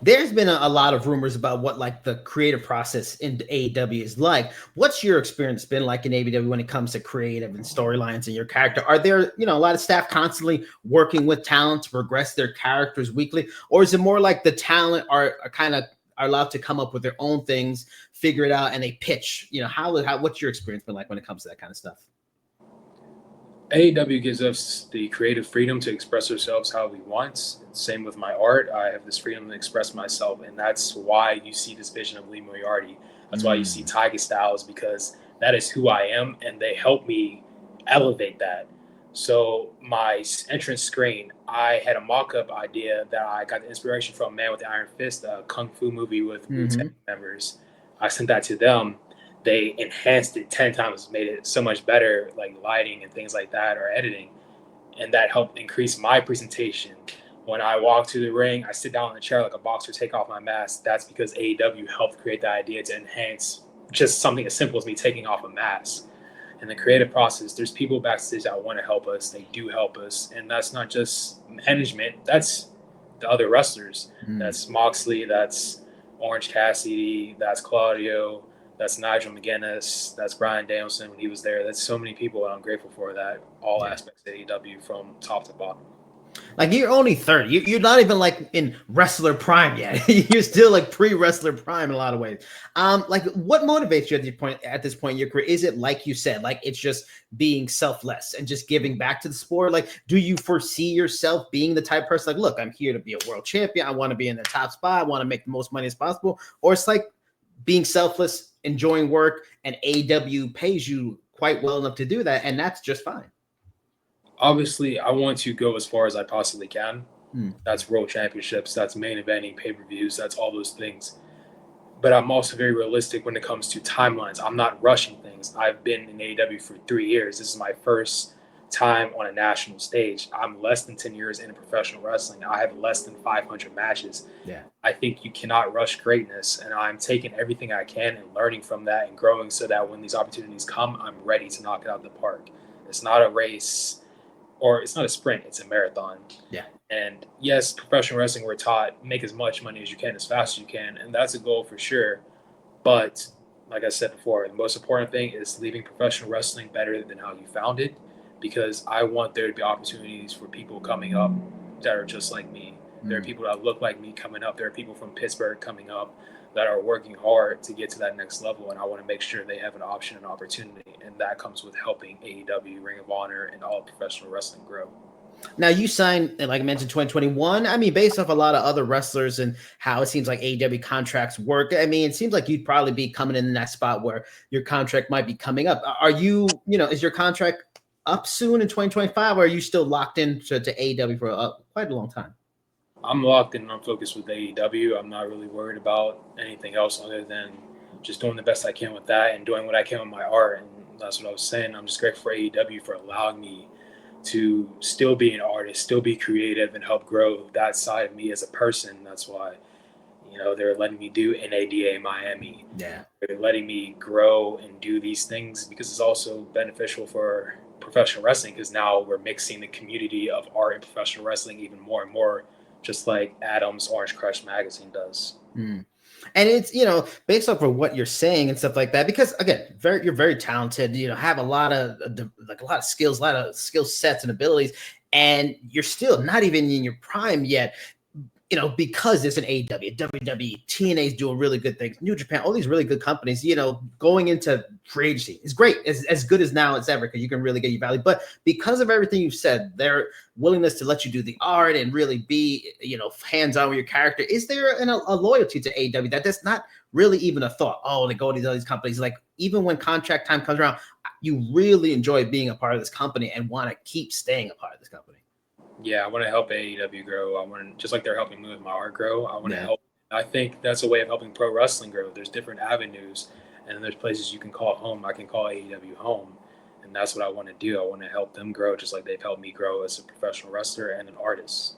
there's been a lot of rumors about what like the creative process in AEW is like. What's your experience been like in AEW when it comes to creative and storylines and your character? Are there, a lot of staff constantly working with talent to progress their characters weekly, or is it more like the talent are kind of are allowed to come up with their own things, figure it out, and they pitch? What's your experience been like when it comes to that kind of stuff? AEW gives us the creative freedom to express ourselves how we want. Same with my art. I have this freedom to express myself, and that's why you see this vision of Lee Moriarty. That's why you see Tiger Styles, because that is who I am, and they help me elevate that. So my entrance screen, I had a mock-up idea that I got the inspiration from Man with the Iron Fist, a kung fu movie with Wu-Tang members. I sent that to them. They enhanced it 10 times, made it so much better, like lighting and things like that, or editing. And that helped increase my presentation. When I walk to the ring, I sit down in the chair like a boxer, take off my mask. That's because AEW helped create the idea to enhance just something as simple as me taking off a mask. In the creative process, there's people backstage that want to help us. They do help us. And that's not just management. That's the other wrestlers. That's Moxley. That's Orange Cassidy. That's Claudio. That's Nigel McGuinness. That's Brian Danielson when he was there. That's so many people, and I'm grateful for that. All aspects of AEW from top to bottom. Like, you're only 30. You're not even like in wrestler prime yet. You're still like pre-wrestler prime in a lot of ways. Like, what motivates you at this point in your career? Is it, like you said, like it's just being selfless and just giving back to the sport? Like, do you foresee yourself being the type of person like, look, I'm here to be a world champion. I want to be in the top spot. I want to make the most money as possible. Or it's like being selfless, enjoying work, and AEW pays you quite well enough to do that, and that's just fine. Obviously, I want to go as far as I possibly can. That's world championships, that's main eventing, pay-per-views, that's all those things. But I'm also very realistic when it comes to timelines. I'm not rushing things. I've been in AEW for 3 years. This is my first time on a national stage. I'm less than 10 years into professional wrestling. I have less than 500 matches. Yeah. I think you cannot rush greatness, and I'm taking everything I can and learning from that and growing so that when these opportunities come, I'm ready to knock it out of the park. It's not a race, or it's not a sprint, it's a marathon. Yeah. And yes, professional wrestling, we're taught make as much money as you can as fast as you can, and that's a goal for sure. But like I said before, the most important thing is leaving professional wrestling better than how you found it, because I want there to be opportunities for people coming up that are just like me. There are people that look like me coming up. There are people from Pittsburgh coming up that are working hard to get to that next level, and I want to make sure they have an option and opportunity, and that comes with helping AEW, Ring of Honor, and all professional wrestling grow. Now, you signed, like I mentioned, 2021. I mean, based off a lot of other wrestlers and how it seems like AEW contracts work, I mean, it seems like you'd probably be coming in that spot where your contract might be coming up. Are you, is your contract up soon in 2025, or are you still locked in to AEW for quite a long time? I'm locked in and I'm focused with AEW. I'm not really worried about anything else other than just doing the best I can with that and doing what I can with my art. And that's what I was saying. I'm just grateful for AEW for allowing me to still be an artist, still be creative, and help grow that side of me as a person. That's why, they're letting me do NADA Miami. Yeah. They're letting me grow and do these things because it's also beneficial for professional wrestling, because now we're mixing the community of art and professional wrestling even more and more, just like Adam's Orange Crush magazine does. And it's, based off of what you're saying and stuff like that, because again, you're very talented, have a lot of skills, a lot of skill sets and abilities, and you're still not even in your prime yet. Because there's an AEW, WWE, TNA's doing really good things, New Japan, all these really good companies, going into free agency is great, as good as now as ever, because you can really get your value. But because of everything you've said, their willingness to let you do the art and really be, hands-on with your character, is there a loyalty to AEW that's not really even a thought? Oh, they go to these companies. Like, even when contract time comes around, you really enjoy being a part of this company and want to keep staying a part of this company. Yeah, I want to help AEW grow. I want to, just like they're helping me with my art grow, I want to help. I think that's a way of helping pro wrestling grow. There's different avenues, and there's places you can call home. I can call AEW home, and that's what I want to do. I want to help them grow just like they've helped me grow as a professional wrestler and an artist.